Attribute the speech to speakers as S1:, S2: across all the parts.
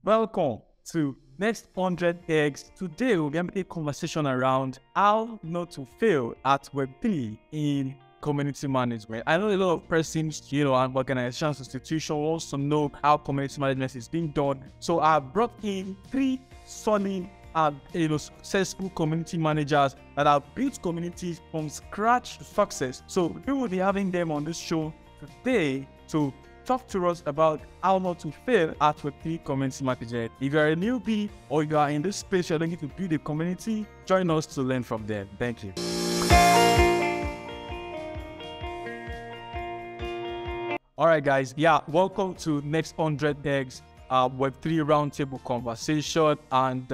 S1: Welcome to Next 100 Eggs. Today we'll be having a conversation around how not to fail at Web3 in community management. I know a lot of persons, and organizations, institutions wants to know how community management is being done. So I brought in 3 solid and successful community managers that have built communities from scratch to success. So we will be having them on this show today to talk to us about how not to fail at Web3 community management. If you're a newbie or you are in this space, you're looking to build a community, join us to learn from them. Thank you. All right, guys. Yeah, welcome to Next 100 Eggs Web3 Roundtable Conversation. And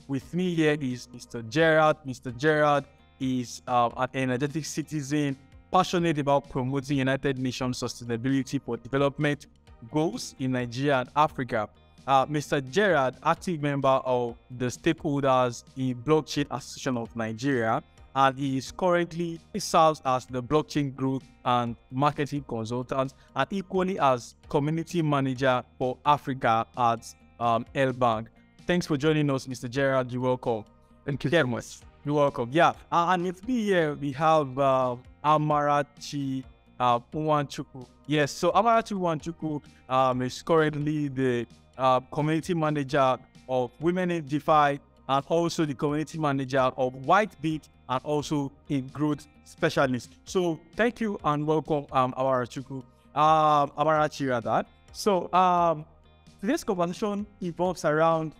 S1: with me here is Mr. Gerald. Mr. Gerald is an energetic citizen, passionate about promoting United Nations sustainability for development goals in Nigeria and Africa. Mr. Gerald, active member of the stakeholders in Blockchain Association of Nigeria, and he serves as the blockchain growth and marketing consultant, and equally as community manager for Africa at L-Bank. Thanks for joining us, Mr. Gerald. You're welcome.
S2: Thank you very much.
S1: You're welcome. Yeah, and with me here we have Amarchi Nwachukwu. Yes, so Amarchi Nwachukwu is currently the community manager of Women in DeFi and also the community manager of Whitebit and also a growth specialist. So thank you and welcome, Amarchi rather. So today's conversation evolves around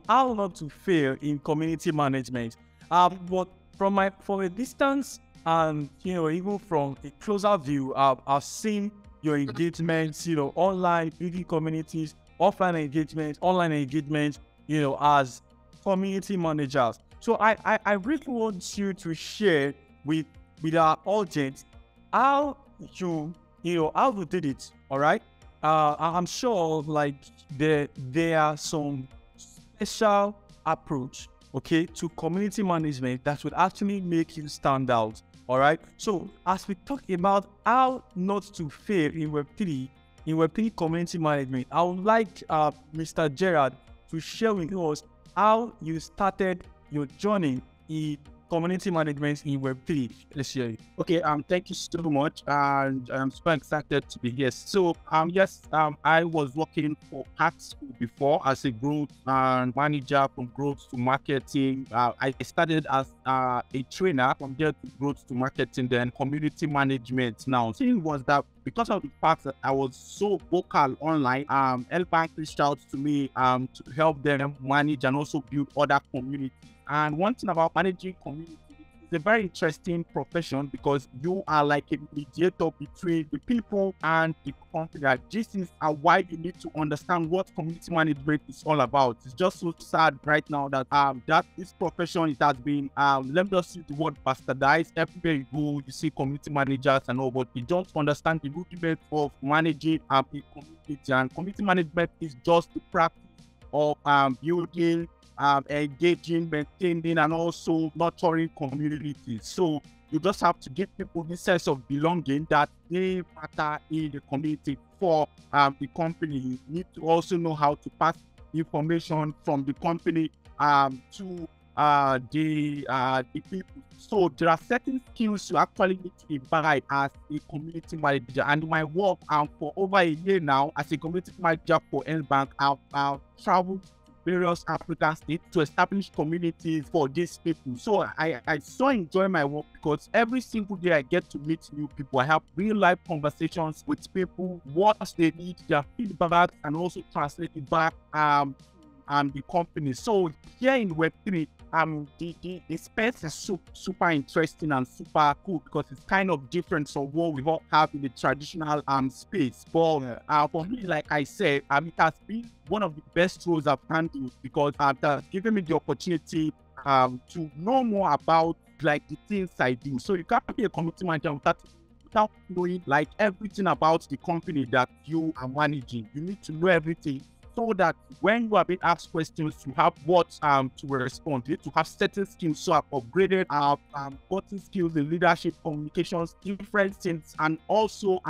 S1: how not to fail in community management. But from a distance and even from a closer view, I've seen your engagements, online, building communities, offline engagements, online engagements, as community managers. So I really want you to share with our audience how you did it. All right. I'm sure there are some special approach, okay, to community management that would actually make you stand out. All right. So as we talk about how not to fail in Web3 community management, I would like Mr. Gerald to share with us how you started your journey in community management in Web3. Let's hear it.
S2: Okay, thank you so much, and I'm super excited to be here. So, I was working for Hack School before as a growth manager, from growth to marketing. I started as a trainer, from there to growth to marketing, then community management. Now, the thing was that because of the fact that I was so vocal online, L-Bank reached out to me to help them manage and also build other communities. And one thing about managing community, it's a very interesting profession because you are like a mediator between the people and the company. This is why you need to understand what community management is all about. It's just so sad right now that this profession, it has been let me just use the word bastardized. Everywhere you go, you see community managers and all, but you don't understand the rudiment of managing a community. And community management is just the practice of building, engaging, maintaining, and also nurturing communities. So you just have to give people this sense of belonging that they matter in the community for the company. You need to also know how to pass information from the company to the people. So there are certain skills you actually need to imbibe as a community manager. And my work for over a year now as a community manager for L-Bank, I've traveled various African states to establish communities for these people. So I so enjoy my work because every single day I get to meet new people. I have real life conversations with people, what they need, their feedback, and also translate it back the company. So here in Web3, the space is super interesting and super cool because it's kind of different from what we all have in the traditional space. But for me, like I said, it has been one of the best roles I've handled because it has given me the opportunity to know more about the things I do. So you can't be a community manager without knowing everything about the company that you are managing. You need to know everything, so that when you are being asked questions, you have what to respond. You need to have certain skills. So I've upgraded, gotten skills in leadership, communications, different things, and also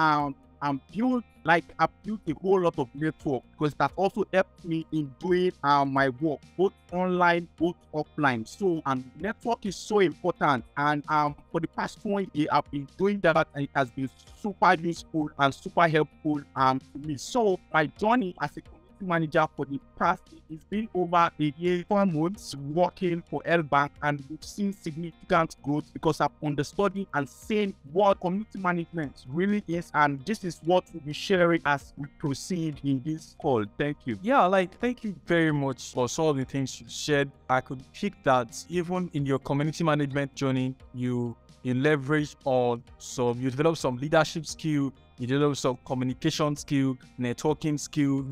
S2: build like I've built a whole lot of network because that also helped me in doing my work, both online, both offline. So network is so important, and for the past 1 year I've been doing that, and it has been super useful and super helpful to me. So my journey as a manager for the past, it's been over a year, 4 months working for L Bank, and we've seen significant growth because I've understood and seen what community management really is, and this is what we'll be sharing as we proceed in this call. Thank you.
S1: Yeah, like thank you very much for all the things you shared. I could pick that even in your community management journey, you leverage on you develop some leadership skill, you develop some communication skill, networking skill,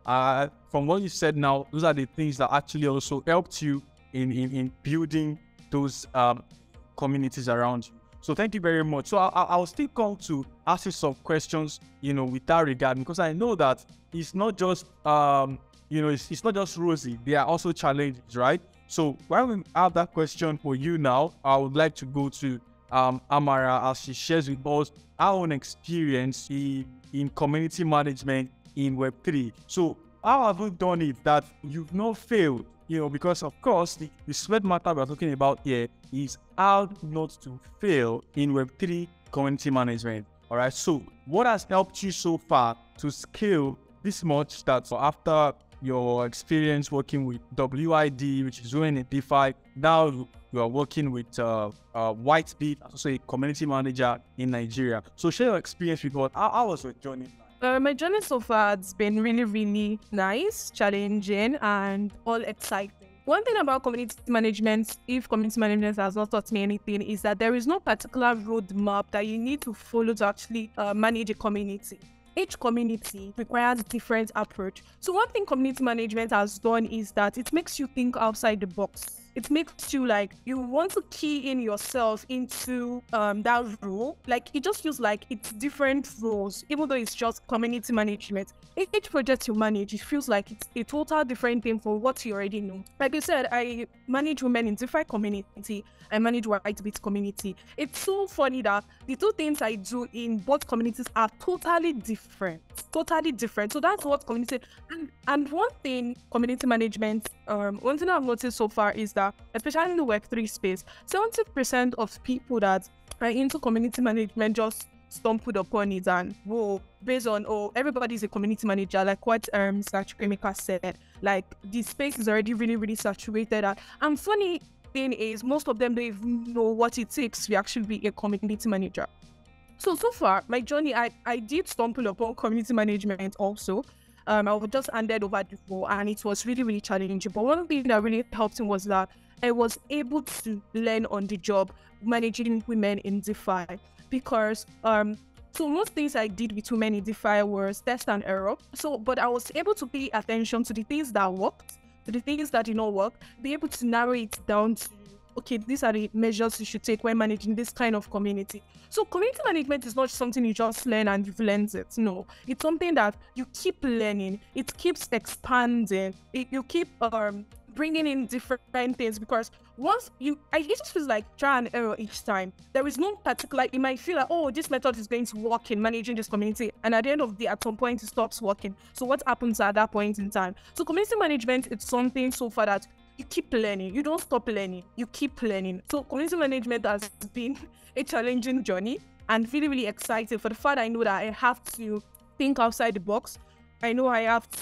S1: from what you said now, those are the things that actually also helped you in building those communities around you. So thank you very much. So I'll still come to ask you some questions, with that regard, because I know that it's not just, it's not just rosy. There are also challenges, right? So while we have that question for you now, I would like to go to Amara as she shares with us our own experience in community management in Web3. So how have you done it that you've not failed? Because of course the sweat matter we're talking about here is how not to fail in Web3 community management. All right. So what has helped you so far to scale this much that after your experience working with WID, which is doing a DeFi, now you are working with Whitebit, also a community manager in Nigeria. So share your experience with us. How was your journey?
S3: My journey so far has been really, really nice, challenging, and all exciting. One thing about community management, if community management has not taught me anything, is that there is no particular roadmap that you need to follow to actually manage a community. Each community requires a different approach. So one thing community management has done is that it makes you think outside the box. It makes you you want to key in yourself into that role. It just feels like it's different roles, even though it's just community management. Each project you manage, it feels like it's a total different thing from what you already know. Like you said, I manage women in DeFi community. I manage Whitebit community. It's so funny that the two things I do in both communities are totally different. So that's what community, and one thing community management, one thing I've noticed so far is that, especially in the Web3 space, 70% of people that are into community management just stumbled upon it and based on everybody's a community manager, like what Chukwuemeka said, the space is already really, really saturated. And funny thing is, most of them don't even know what it takes to actually be a community manager. So far, my journey, I did stumble upon community management also. I was just handed over the role, and it was really, really challenging. But one thing that really helped me was that I was able to learn on the job managing women in DeFi, because so most things I did with women in DeFi was test and error. But I was able to pay attention to the things that worked, to the things that did not work, be able to narrow it down to, okay, these are the measures you should take when managing this kind of community. So community management is not something you just learn and you've learned it. No, it's something that you keep learning. It keeps expanding. You keep bringing in different things, because it just feels like try and error each time. There is no particular, you might feel like, this method is going to work in managing this community, and at the end of the day, at some point it stops working. So what happens at that point in time? So community management, it's something so far that you keep learning. You don't stop learning. You keep learning. So community management has been a challenging journey, and really, really excited for the fact I know that I have to think outside the box. I know I have to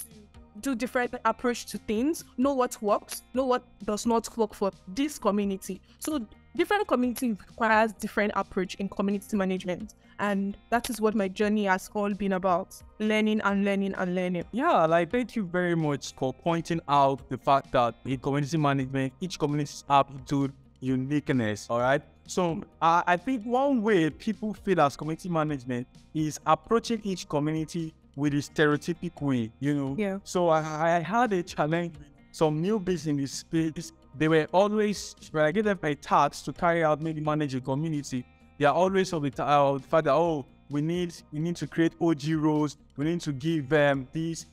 S3: do different approach to things, know what works, know what does not work for this community. So different community requires different approach in community management. And that is what my journey has all been about. Learning and learning and learning.
S1: Yeah, thank you very much for pointing out the fact that in community management, each community has to uniqueness. All right. So I think one way people feel as community management is approaching each community with a stereotypic way,
S3: Yeah.
S1: So I had a challenge with some newbies in this space. They were always, when I give them a task to carry out, maybe manage a community, they are always of the fact that, we need to create OG roles, we need to give them this,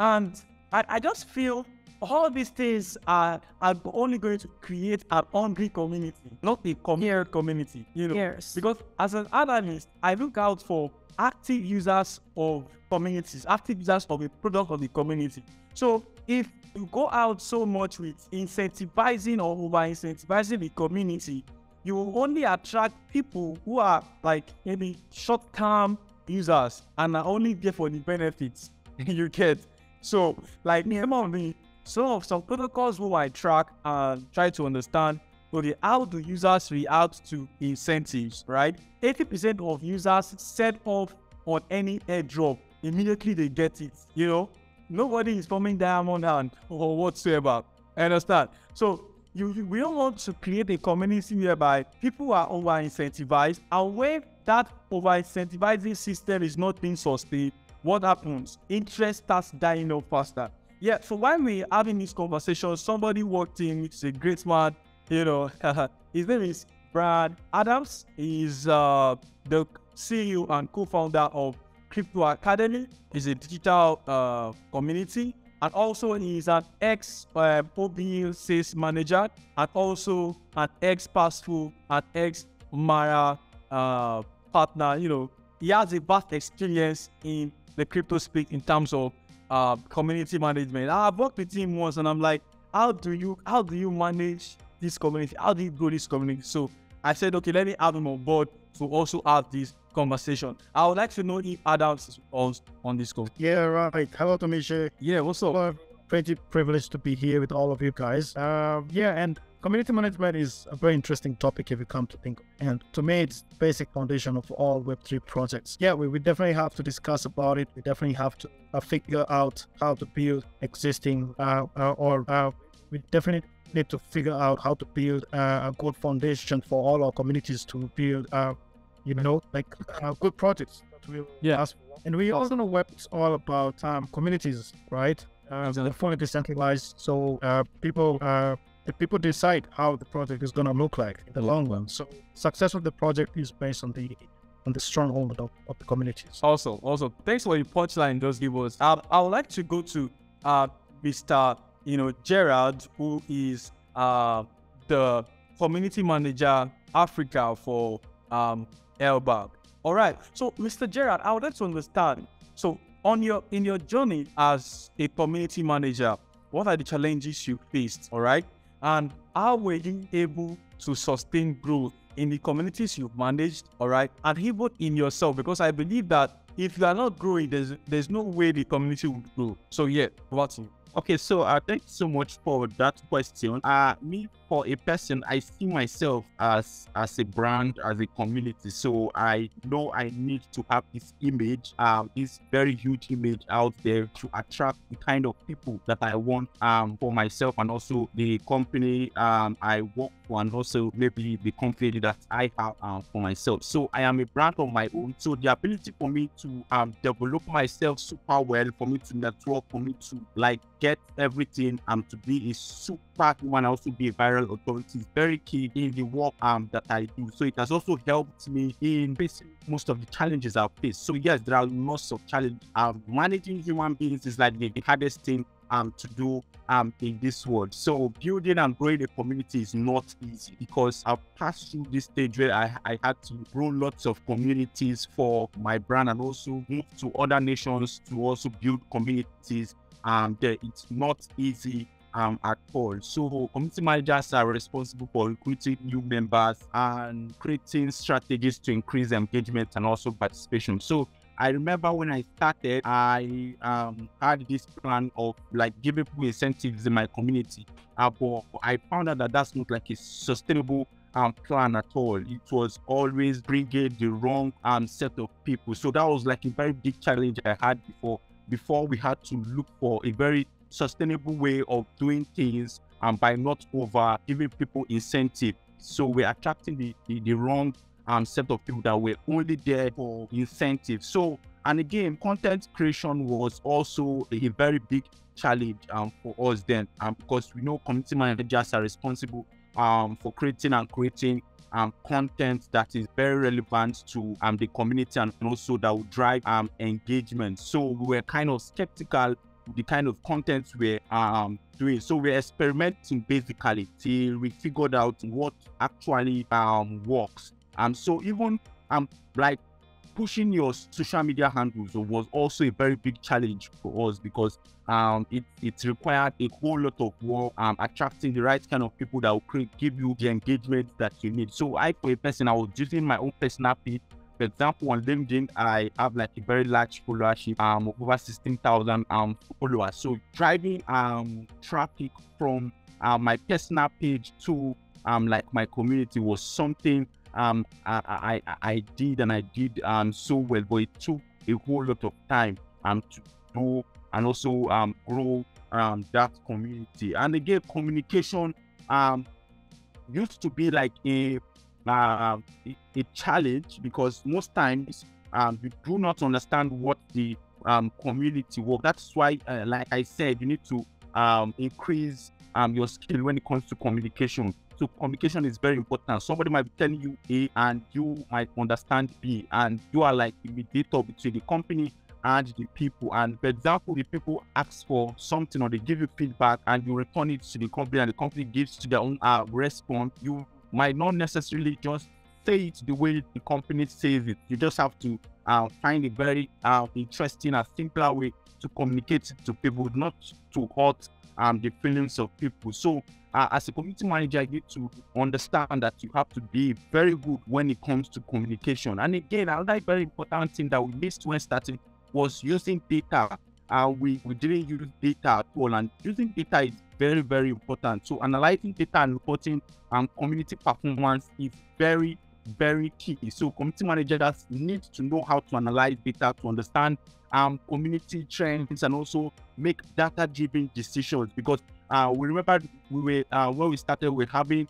S1: and I just feel all these things are only going to create an hungry community, not a coherent community, you know.
S3: Yes.
S1: Because as an analyst, I look out for active users of communities, active users of a product of the community. So if you go out so much with incentivizing or over-incentivizing the community, you will only attract people who are like maybe short-term users and are only there for the benefits you get. So like some protocols who I track and try to understand, okay, how do users react to incentives, right? 80% of users set off on any airdrop, immediately they get it, you know? Nobody is forming diamond hand or whatsoever. Understand? So we don't want to create a community whereby people are over-incentivized, and when that over-incentivizing system is not being sustained, what happens? Interest starts dying off faster. Yeah, so while we're having this conversation, somebody walked in, which is a great man, you know, his name is Brian Adams. He's the CEO and co-founder of Crypto Academy. He's a digital community, and also he's an ex-OB sales manager, and also an ex-Passful and ex-Mara partner. You know, he has a vast experience in the crypto space in terms of community management. I've worked with him once, and I'm like, how do you manage this community? How do you grow this community? So I said, okay, let me have him on board to also have this conversation. I would like to know if Adams is on this call.
S4: Yeah, right. Hello, Tunmise.
S1: Yeah, what's up?
S4: Well, pretty privileged to be here with all of you guys. Yeah, and community management is a very interesting topic if you come to think of it. And to me, it's the basic foundation of all Web3 projects. Yeah, we definitely have to discuss about it. We definitely have to figure out how to build existing we definitely need to figure out how to build a good foundation for all our communities to build, good projects that will last. And we also know web is all about communities, right? They're fully decentralized, so people decide how the project is going to look like in the long run. So success of the project is based on the stronghold of the communities.
S1: Also, thanks for your punchline, those give us. I would like to go to Mr. Gerald, who is the community manager Africa for LBAG. All right. So, Mr. Gerald, I would like to understand. So, in your journey as a community manager, what are the challenges you faced? All right, and how were you able to sustain growth in the communities you've managed? All right, and even in yourself, because I believe that if you are not growing, there's no way the community will grow. So, yeah, what's it?
S2: Okay, so thanks so much for that question. Me, for a person, I see myself as a brand, as a community. So I know I need to have this image, this very huge image out there to attract the kind of people that I want for myself, and also the company I work for, and also maybe the company that I have for myself. So I am a brand of my own. So the ability for me to develop myself super well, for me to network, for me to get everything, to be a super human, also be a viral authority is very key in the work that I do. So it has also helped me in facing most of the challenges I've faced. So yes, there are lots of challenges. Managing human beings is like the hardest thing to do in this world. So building and growing a community is not easy, because I've passed through this stage where I had to grow lots of communities for my brand, and also move to other nations to also build communities. It's not easy at all. So community managers are responsible for recruiting new members and creating strategies to increase engagement and also participation. So I remember when I started, I had this plan of giving people incentives in my community, but I found out that that's not a sustainable plan at all. It was always bringing the wrong set of people. So that was a very big challenge I had before we had to look for a very sustainable way of doing things by not over giving people incentive. So we're attracting the wrong set of people that were only there for incentive. So, and again, content creation was also a very big challenge for us then, because we know community managers are responsible for creating content that is very relevant to the community, and also that will drive engagement. So we were kind of skeptical the kind of content we're doing. So we're experimenting basically till we figured out what actually works. So even like pushing your social media handles was also a very big challenge for us, because it required a whole lot of work attracting the right kind of people that will give you the engagement that you need. So I, for a person, I was using my own personal page. For example, on LinkedIn, I have like a very large followership of over 16,000 followers. So driving traffic from my personal page to like my community was something I did so well, but it took a whole lot of time to do and also grow that community. And again, communication used to be like a challenge, because most times you do not understand what the community work. That's why, like I said, you need to increase your skill when it comes to communication. So communication is very important. Somebody might be telling you A and you might understand B, and you are like the mediator between the company and the people. And for example, the people ask for something or they give you feedback and you return it to the company, and the company gives to their own response. You might not necessarily just say it the way the company says it. You just have to find a very interesting and simpler way to communicate it to people, not to hurt the feelings of people. So as a community manager, you need to understand that you have to be very good when it comes to communication. And again, another very important thing that we missed when starting was using data. We didn't use data at all, and using data is very, very important. So analyzing data and reporting community performance is very, very key. So community managers need to know how to analyze data to understand community trends and also make data-driven decisions, because we remember we were when we started, we were having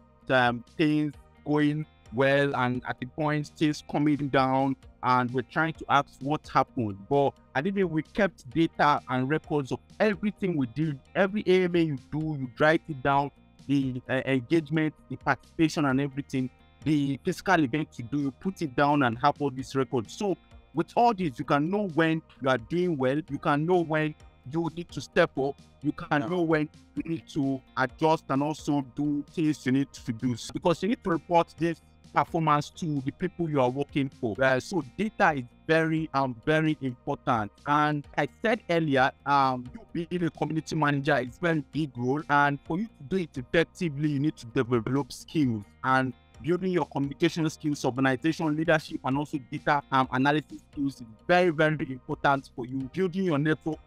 S2: things going well, and at the point things coming down, and we're trying to ask what happened. But I think we kept data and records of everything we did. Every AMA you do, you write it down, the engagement, the participation and everything, the physical event you do, you put it down and have all these records. So with all this, you can know when you are doing well, you can know when you need to step up, you can know when you need to adjust and also do things you need to do, because you need to report this performance to the people you are working for. So data is very very important. And I said earlier, you being a community manager is a very big role, and for you to do it effectively, you need to develop skills. And building your communication skills, organization leadership, and also data analysis skills is very, very important for you. Building your network,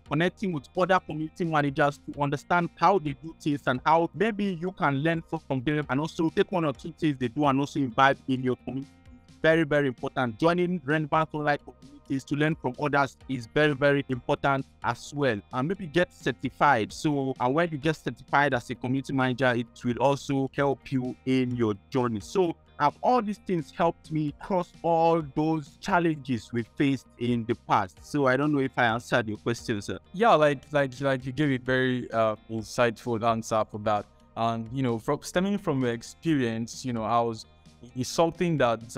S2: connecting with other community managers to understand how they do things and how maybe you can learn from them, and also take one or two things they do and also imbibe in your community. Very, very important. Joining relevant online communities to learn from others is very, very important as well. And maybe get certified. So when you get certified as a community manager, it will also help you in your journey. So all these things helped me cross all those challenges we faced in the past. So I don't know if I answered your question, sir.
S1: Yeah, like you gave a very insightful answer for that. And from stemming from your experience, it's something that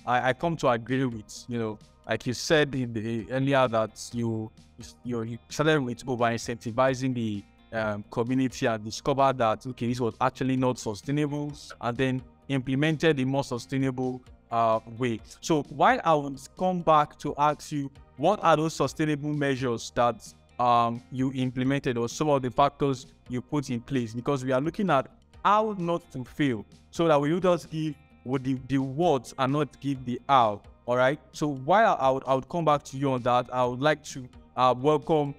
S1: I come to agree with. Like you said earlier, that you started with over incentivizing the community and discovered that okay, this was actually not sustainable, and then implemented a more sustainable way. So while I would come back to ask you, what are those sustainable measures that you implemented, or some of the factors you put in place? Because we are looking at how not to fail, so that we don't just give with the words and not give the how. All right. So while I would come back to you on that, I would like to welcome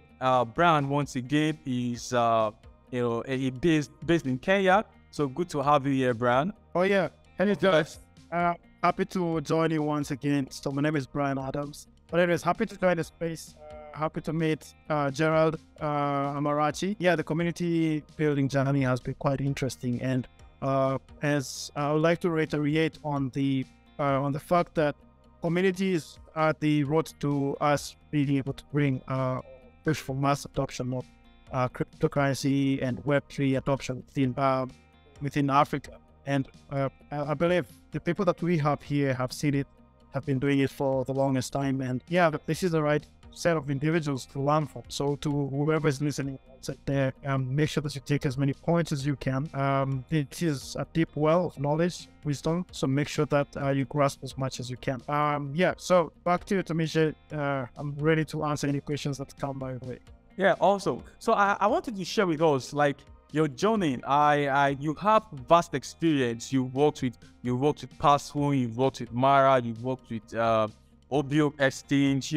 S1: Brian once again. He's based in Kenya. So good to have you here, Brian.
S4: Oh yeah, and it's happy to join you once again. So my name is Brian Adams. But anyways, happy to join the space. Happy to meet Gerald, Amarchi. Yeah, the community building journey has been quite interesting, and as I would like to reiterate on the fact that communities are the road to us being able to bring push for mass adoption of cryptocurrency and Web3 adoption within Africa. And I believe the people that we have here have seen it, have been doing it for the longest time. And yeah, this is the right set of individuals to learn from. So to whoever is listening out there, make sure that you take as many points as you can. It is a deep well of knowledge, wisdom, so make sure that you grasp as much as you can. So back to you, Tunmise. I'm ready to answer any questions that come my way.
S1: Yeah, also. So I wanted to share with us, like, your journey. You have vast experience. You worked with Password, you've worked with Mara, you've worked with Obio Exchange,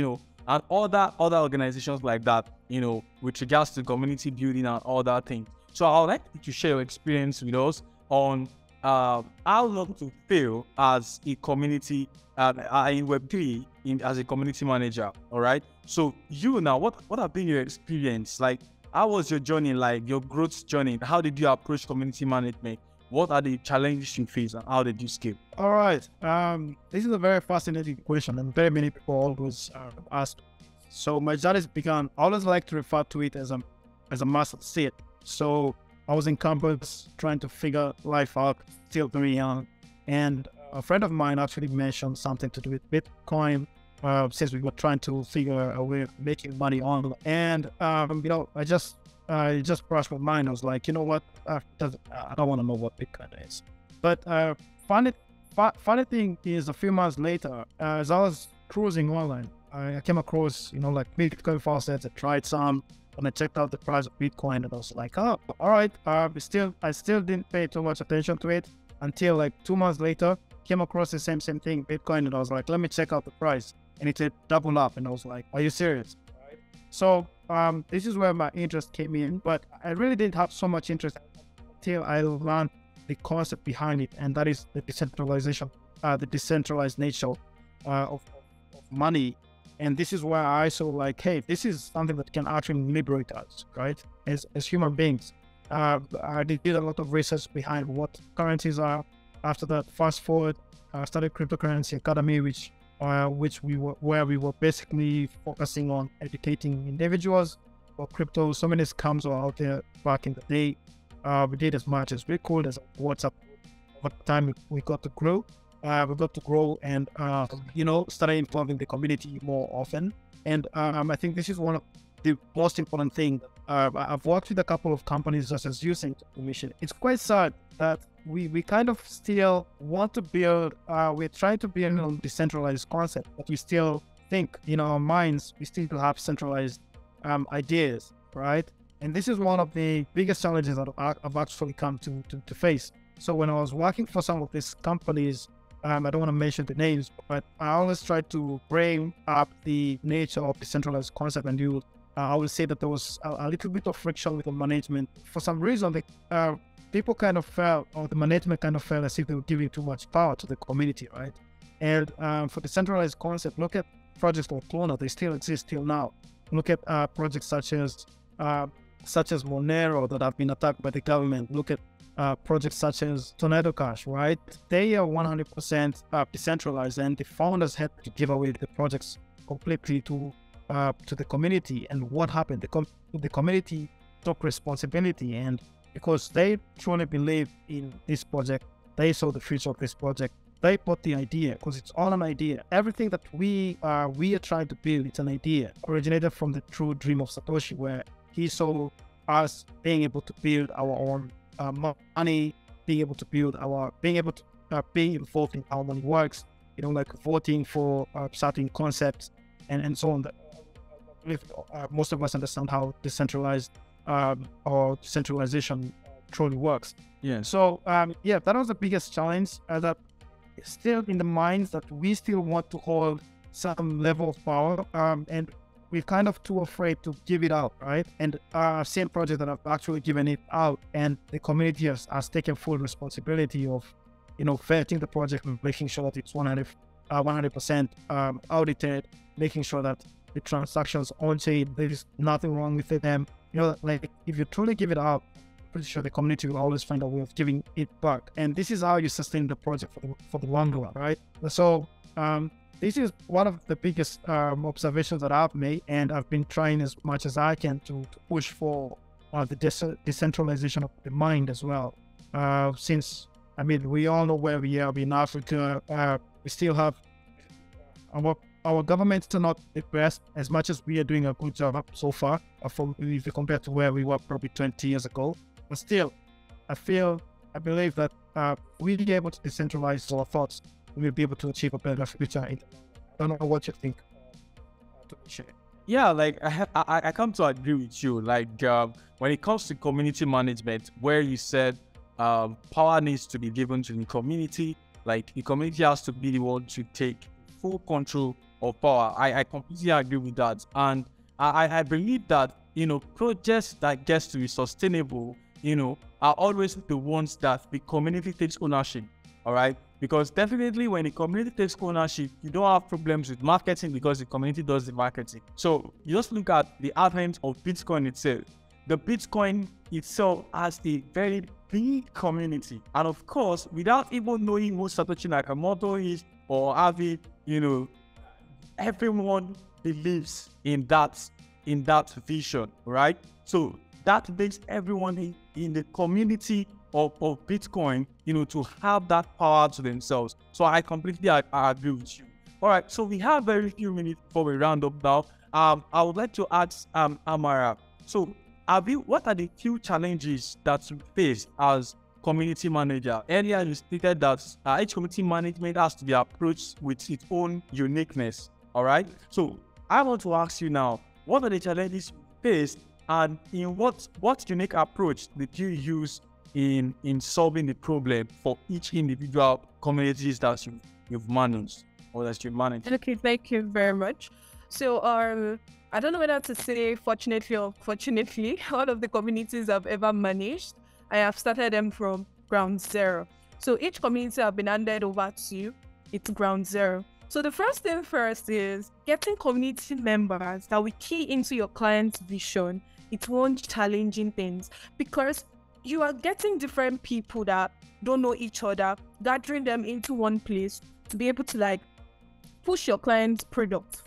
S1: and other organizations like that, with regards to community building and all that thing. So I would like you to share your experience with us on how not to fail as a community in Web3 as a community manager. All right. So now, what have been your experience? Like, how was your journey, like your growth journey? How did you approach community management? What are the challenges you face and how did you scale?
S4: All right. This is a very fascinating question and very many people always ask. So my journey began, I always like to refer to it as a master seed. So I was in campus trying to figure life out, still very young. And a friend of mine actually mentioned something to do with Bitcoin, since we were trying to figure a way of making money online. And, I just brushed my mind. I was like, you know what? I don't want to know what Bitcoin is. But funny thing is, a few months later, as I was cruising online, I came across, like Bitcoin faucets. I tried some, and I checked out the price of Bitcoin, and I was like, oh, all right. I still didn't pay too much attention to it until like 2 months later, came across the same thing, Bitcoin, and I was like, let me check out the price. And it said double up, and I was like, are you serious? Right? So this is where my interest came in, but I really didn't have so much interest until I learned the concept behind it, and that is the decentralization, the decentralized nature of money. And this is where I saw like, hey, this is something that can actually liberate us, right? As human beings. I did a lot of research behind what currencies are. After that, fast forward, I started Cryptocurrency Academy, where we were basically focusing on educating individuals about crypto. So many scams were out there back in the day. We did as much as we could as a WhatsApp. Over time, we got to grow. And started involving the community more often. And I think this is one of the most important things. I've worked with a couple of companies just as using Tunmise. It's quite sad that we kind of still want to build, we're trying to build a decentralized concept, but we still think in our minds, we still have centralized ideas, right? And this is one of the biggest challenges that I've actually come to face. So when I was working for some of these companies, I don't want to mention the names, but I always try to bring up the nature of the centralized concept, and I will say that there was a little bit of friction with the management. For some reason, people kind of felt, or the management kind of felt as if they were giving too much power to the community, right? And for the centralized concept, look at projects like Clona, they still exist till now. Look at projects such as Monero that have been attacked by the government. Look at projects such as Tornado Cash, right? They are 100% decentralized, and the founders had to give away the projects completely to the community. And what happened? The community took responsibility, and because they truly believe in this project, they saw the future of this project. They bought the idea because it's all an idea. Everything that we are trying to build, it's an idea originated from the true dream of Satoshi, where he saw us being able to build our own money, being able to being involved in how money works, like voting for certain concepts and so on. I believe most of us understand how decentralized or decentralization truly works.
S1: Yeah.
S4: So that was the biggest challenge, that still in the minds that we still want to hold some level of power, and we're kind of too afraid to give it out, right? And I've seen projects that have actually given it out, and the community has taken full responsibility of, vetting the project and making sure that it's 100% audited, making sure that the transactions on chain, there is nothing wrong with them. Like if you truly give it out, I'm pretty sure the community will always find a way of giving it back. And this is how you sustain the project for the long run, right? So this is one of the biggest observations that I've made, and I've been trying as much as I can to push for the decentralization of the mind as well. Since, we all know where we are in Africa, we still have our government to not invest as much as we are doing a good job so far, if you compare to where we were probably 20 years ago. But still, I believe that we'll be able to decentralize our thoughts. We'll be able to achieve a better future. I don't know what you think.
S1: Yeah, like I come to agree with you. Like when it comes to community management, where you said power needs to be given to the community, like the community has to be the one to take full control of power. I completely agree with that, and I believe that projects that gets to be sustainable, are always the ones that the community takes ownership. All right. Because definitely when the community takes ownership, you don't have problems with marketing because the community does the marketing. So you just look at the advent of Bitcoin itself. The Bitcoin itself has a very big community. And of course, without even knowing what Satoshi Nakamoto is or having, everyone believes in that vision, right? So that makes everyone in the community of Bitcoin, to have that power to themselves. So I completely agree with you. All right, so we have very few minutes before we round up now. I would like to ask Amara. So, what are the few challenges that you face as community manager? Earlier, you stated that each community management has to be approached with its own uniqueness. All right. So I want to ask you now, what are the challenges you face, and in what unique approach did you use in solving the problem for each individual communities that you've managed or that you managed?
S3: Okay, thank you very much. So I don't know whether to say fortunately or unfortunately, all of the communities I've ever managed, I have started them from ground zero. So each community I've been handed over to, it's ground zero. So the first thing first is getting community members that will key into your client's vision. It's one challenging things because you are getting different people that don't know each other, gathering them into one place to be able to push your client's product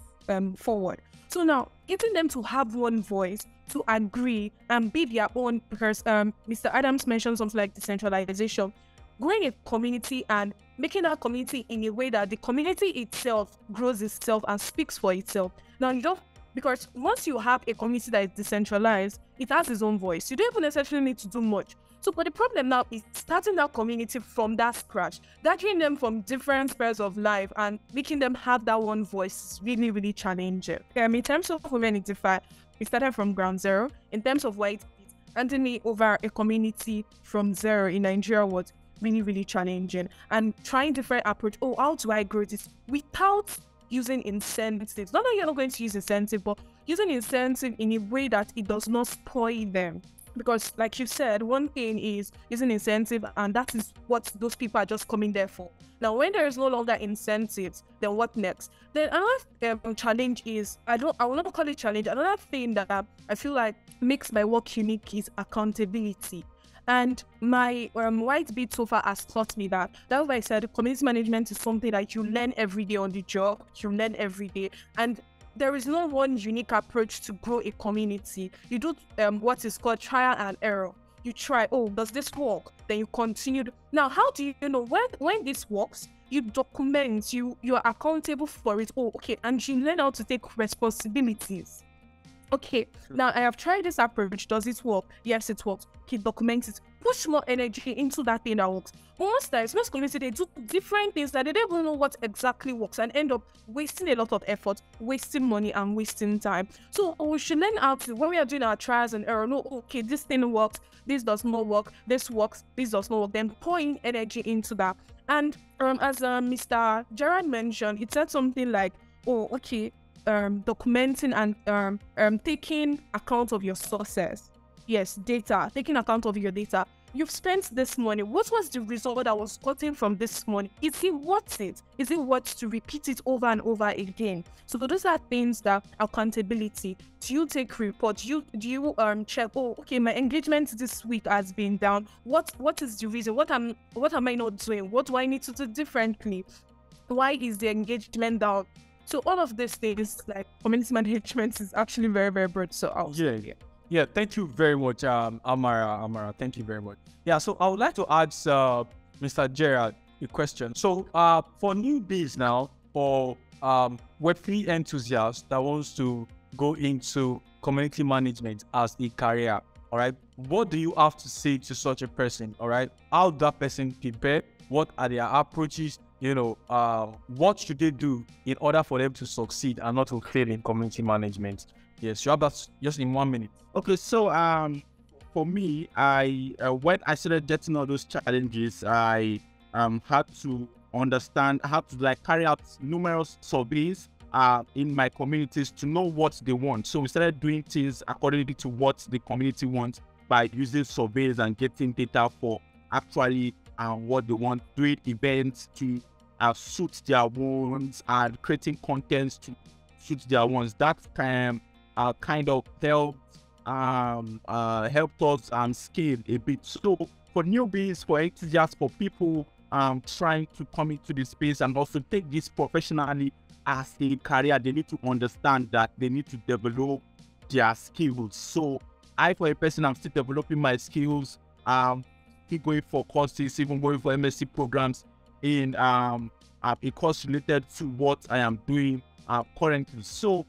S3: forward. So now getting them to have one voice, to agree and be their own, because Mr. Adams mentioned something like decentralization, growing a community and making that community in a way that the community itself grows itself and speaks for itself. Now because once you have a community that is decentralized, it has its own voice. You don't even necessarily need to do much. So, but the problem now is starting that community from that scratch, gathering them from different spheres of life and making them have that one voice is really, really challenging. In terms of Women Identify, we started from ground zero. In terms of white, handing me over a community from zero in Nigeria was really, really challenging. And trying different approach. Oh, how do I grow this without using incentives? Not that you're not going to use incentive, but using incentive in a way that it does not spoil them. Because like you said, one thing is using incentive, and that is what those people are just coming there for. Now, when there is no longer incentives, then what next? Then another challenge is, I will not call it challenge, another thing that I feel like makes my work unique is accountability. And my white beat so far has taught me that. That's why I said community management is something that you learn every day on the job. You learn every day. And there is no one unique approach to grow a community. You do what is called trial and error. You try, oh, does this work? Then you continue. Now, how do you know when this works? You document, you are accountable for it. Oh, okay. And you learn how to take responsibilities. Okay, now I have tried this approach. Does it work? Yes, it works. Okay, document it. Push more energy into that thing that works. Most times, most communities, they do different things that they don't even know what exactly works and end up wasting a lot of effort, wasting money and wasting time. So we should learn how to, when we are doing our trials and error, no, okay, this thing works, this does not work, this works, this does not work, then pouring energy into that. And as Mr. Gerald mentioned, it said something like, oh, okay, documenting and taking account of your sources. Yes, data, taking account of your data. You've spent this money. What was the result that was gotten from this money? Is it worth it? Is it worth to repeat it over and over again? So those are things that accountability. Do you take reports? Do you check? Oh, okay, my engagement this week has been down. What is the reason? What am I not doing? What do I need to do differently? Why is the engagement down? So all of these things, like community management, is actually very, very broad. So
S1: yeah. Thank you very much, Amara. Thank you very much. Yeah. So I would like to ask Mr. Gerald a question. So for newbies now, or Web3 enthusiast that wants to go into community management as a career, all right, what do you have to say to such a person? All right, how that person prepare? What are their approaches? You know, what should they do in order for them to succeed and not to fail in community management? Yes, you have that just in 1 minute.
S2: Okay, so for me, when I started getting all those challenges, I had to understand, how to like carry out numerous surveys in my communities to know what they want. So we started doing things according to what the community wants by using surveys and getting data for actually what they want, doing events to suit their wants and creating contents to suit their wants. That kind of helped us scale a bit. So for newbies, for enthusiasts, for people trying to come into the space and also take this professionally as a career, they need to understand that they need to develop their skills. So I, for a person, I'm still developing my skills, keep going for courses, even going for MSc programs in a course related to what I am doing currently. So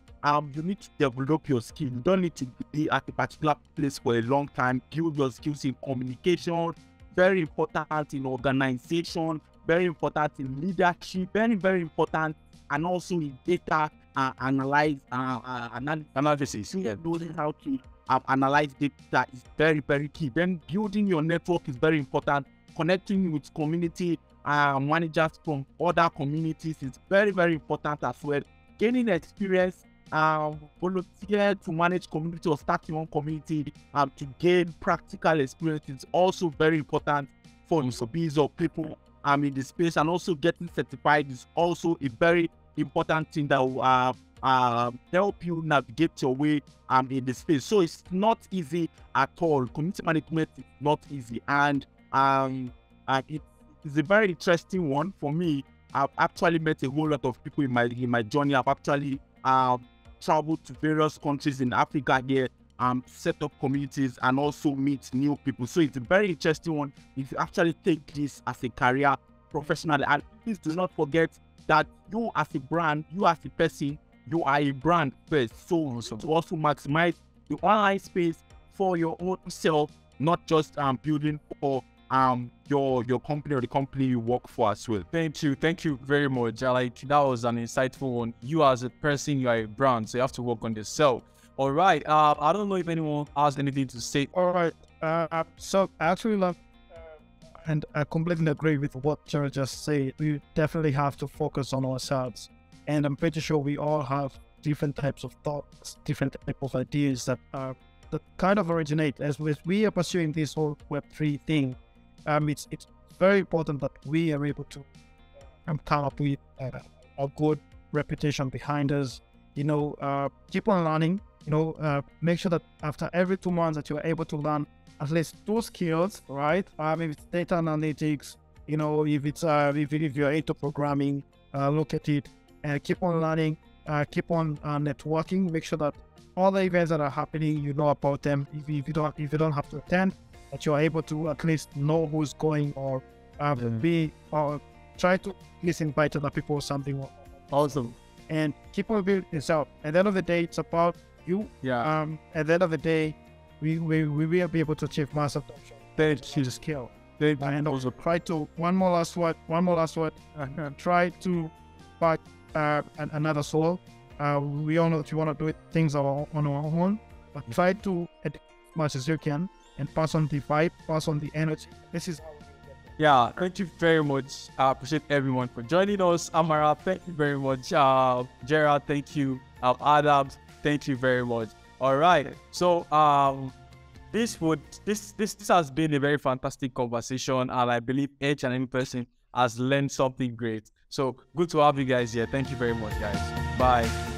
S2: you need to develop your skill. You don't need to be at a particular place for a long time. Build your skills in communication, very important, in organization, very important in leadership, very, very important, and also in data analysis. Knowing how to analyze data is very, very key. Then building your network is very important. Connecting with community managers from other communities is very, very important as well. Gaining experience, volunteer to manage community or start your own community to gain practical experience is also very important for SOBs or people in the space. And also getting certified is also a very important thing that will help you navigate your way in the space. So it's not easy at all. Community management is not easy, and it's a very interesting one for me. I've actually met a whole lot of people in my journey. I've actually traveled to various countries in Africa here, set up communities and also meet new people. So it's a very interesting one if you actually take this as a career professionally. And please do not forget that you as a brand, you as a person, you are a brand first. So to also maximize the online space for your own self, not just building for your company or the company you work for as well.
S1: Thank you very much. Like, that was an insightful one. You as a person, you are a brand, so you have to work on yourself. All right. I don't know if anyone has anything to say.
S4: All right. So I actually love, and I completely agree with what Gerald just said. We definitely have to focus on ourselves, and I'm pretty sure we all have different types of thoughts, different types of ideas that kind of originate as we are pursuing this whole Web3 thing. It's very important that we are able to come up with a good reputation behind us. You know, keep on learning. You know, make sure that after every 2 months that you are able to learn at least 2 skills, right? If it's data analytics, you know, if it's if you're into programming, look at it and keep on learning, keep on networking. Make sure that all the events that are happening, you know about them. If you don't have to attend, that you are able to at least know who's going, or try to listen, invite other people or something.
S1: Awesome.
S4: And keep on building yourself. At the end of the day, it's about you.
S1: Yeah.
S4: At the end of the day, we will be able to achieve massive adoption.
S1: Thank you.
S4: To scale.
S1: And
S4: also try to one more last word. Try to buy another soul. We all know that you want to do things on our own, but try to as much as you can and pass on the vibe, pass on the energy. This is how we get there.
S1: Yeah, thank you very much. I appreciate everyone for joining us. Amara, thank you very much. Gerald, thank you. Adams, thank you very much. All right. So this has been a very fantastic conversation, and I believe each and every person has learned something great. So good to have you guys here. Thank you very much, guys. Bye.